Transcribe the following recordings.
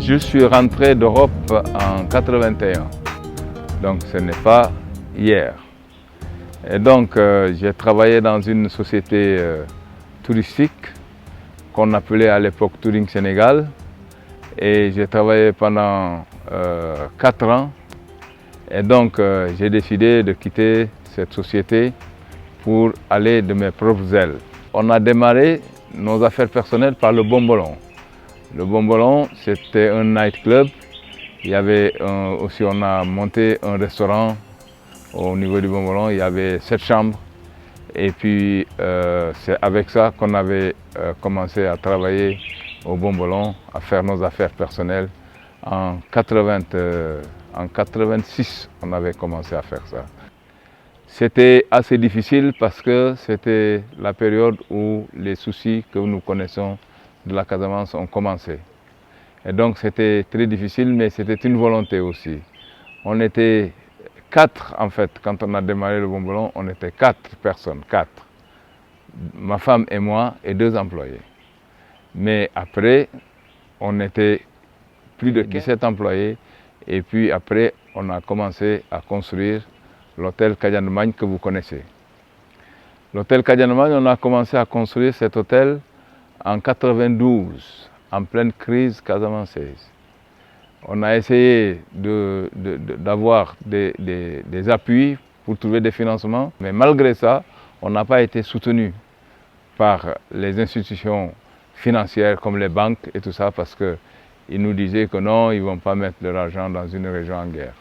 Je suis rentré d'Europe en 81, donc ce n'est pas hier. Et donc j'ai travaillé dans une société touristique qu'on appelait à l'époque Touring Sénégal. Et j'ai travaillé pendant 4 ans. Et donc j'ai décidé de quitter cette société pour aller de mes propres ailes. On a démarré nos affaires personnelles par le Bombolon. Le Bombolon, c'était un nightclub. Il y avait aussi, on a monté un restaurant au niveau du Bombolon. Il y avait 7 chambres. Et puis c'est avec ça qu'on avait commencé à travailler au Bombolon, à faire nos affaires personnelles. En 86, on avait commencé à faire ça. C'était assez difficile parce que c'était la période où les soucis que nous connaissons de la Casamance ont commencé. Et donc c'était très difficile, mais c'était une volonté aussi. On était 4 en fait, quand on a démarré le Bombolon, on était 4 personnes, 4. Ma femme et moi et 2 employés. Mais après, on était plus de 17 employés et puis après, on a commencé à construire l'hôtel Kadian-Magne que vous connaissez. L'hôtel Kadian-Magne, on a commencé à construire cet hôtel en 92, en pleine crise casamançaise. On a essayé d'avoir des appuis pour trouver des financements, mais malgré ça, on n'a pas été soutenu par les institutions financières comme les banques et tout ça parce qu'ils nous disaient que non, ils ne vont pas mettre de l'argent dans une région en guerre.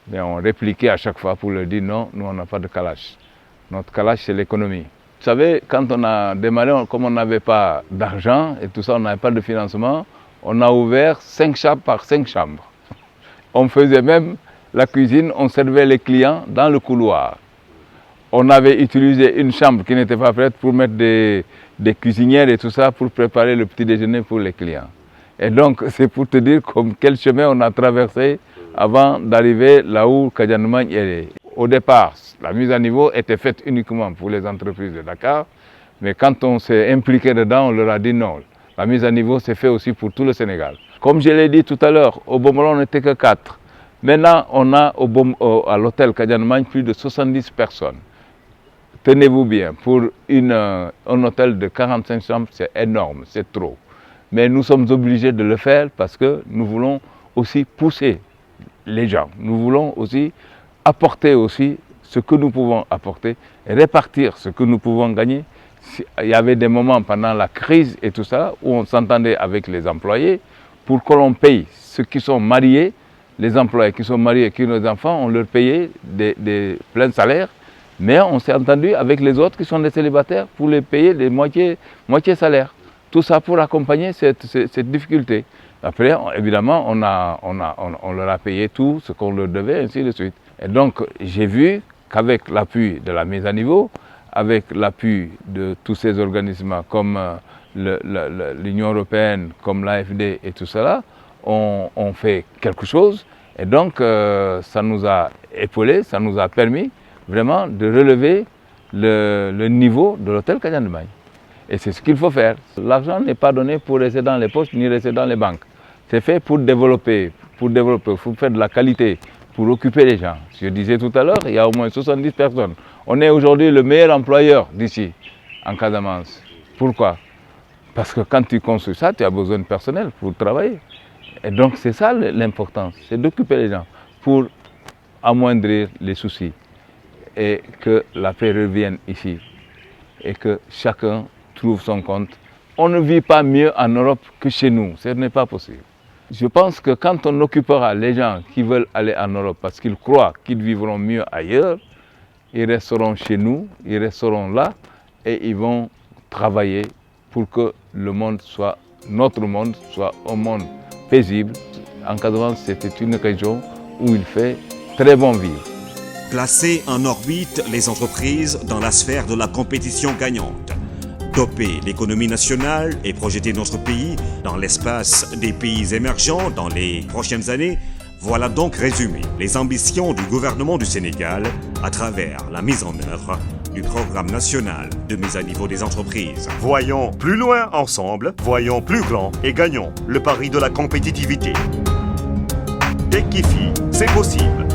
Mais on répliquait à chaque fois pour leur dire non, nous on n'a pas de calage. Notre calage c'est l'économie. Vous savez, quand on a démarré, comme on n'avait pas d'argent et tout ça, on n'avait pas de financement, on a ouvert 5 chambres par 5 chambres. On faisait même la cuisine, on servait les clients dans le couloir. On avait utilisé une chambre qui n'était pas prête pour mettre des cuisinières et tout ça pour préparer le petit déjeuner pour les clients. Et donc c'est pour te dire quel chemin on a traversé avant d'arriver là où Kadian-Magne est. Au départ, la mise à niveau était faite uniquement pour les entreprises de Dakar, mais quand on s'est impliqué dedans, on leur a dit non. La mise à niveau s'est faite aussi pour tout le Sénégal. Comme je l'ai dit tout à l'heure, au Bombolon, on n'était que 4. Maintenant, on a à l'hôtel Kadian-Magne plus de 70 personnes. Tenez-vous bien, pour un hôtel de 45 chambres, c'est énorme, c'est trop. Mais nous sommes obligés de le faire parce que nous voulons aussi pousser les gens. Nous voulons aussi apporter aussi ce que nous pouvons apporter, répartir ce que nous pouvons gagner. Il y avait des moments pendant la crise et tout ça où on s'entendait avec les employés pour que l'on paye ceux qui sont mariés, les employés qui sont mariés et qui ont des enfants, on leur payait des pleins salaires. Mais on s'est entendu avec les autres qui sont des célibataires pour les payer des moitié salaire. Tout ça pour accompagner cette difficulté. Après, évidemment, on leur a payé tout ce qu'on leur devait, ainsi de suite. Et donc, j'ai vu qu'avec l'appui de la mise à niveau, avec l'appui de tous ces organismes comme l'Union européenne, comme l'AFD et tout cela, on fait quelque chose. Et donc, ça nous a épaulés, ça nous a permis vraiment de relever le niveau de l'hôtel Kadian-Magne. Et c'est ce qu'il faut faire. L'argent n'est pas donné pour rester dans les poches ni rester dans les banques. C'est fait pour développer, pour faire de la qualité, pour occuper les gens. Je disais tout à l'heure, il y a au moins 70 personnes. On est aujourd'hui le meilleur employeur d'ici, en Casamance. Pourquoi? Parce que quand tu construis ça, tu as besoin de personnel pour travailler. Et donc c'est ça l'importance, c'est d'occuper les gens pour amoindrir les soucis et que la paix revienne ici et que chacun trouve son compte. On ne vit pas mieux en Europe que chez nous, ce n'est pas possible. Je pense que quand on occupera les gens qui veulent aller en Europe parce qu'ils croient qu'ils vivront mieux ailleurs, ils resteront chez nous, ils resteront là et ils vont travailler pour que le monde soit, notre monde soit un monde paisible. En Casamance, c'était une région où il fait très bon vivre. Placer en orbite les entreprises dans la sphère de la compétition gagnante. Doper l'économie nationale et projeter notre pays dans l'espace des pays émergents dans les prochaines années, voilà donc résumé les ambitions du gouvernement du Sénégal à travers la mise en œuvre du programme national de mise à niveau des entreprises. Voyons plus loin ensemble, voyons plus grand et gagnons le pari de la compétitivité. Techifi, c'est possible.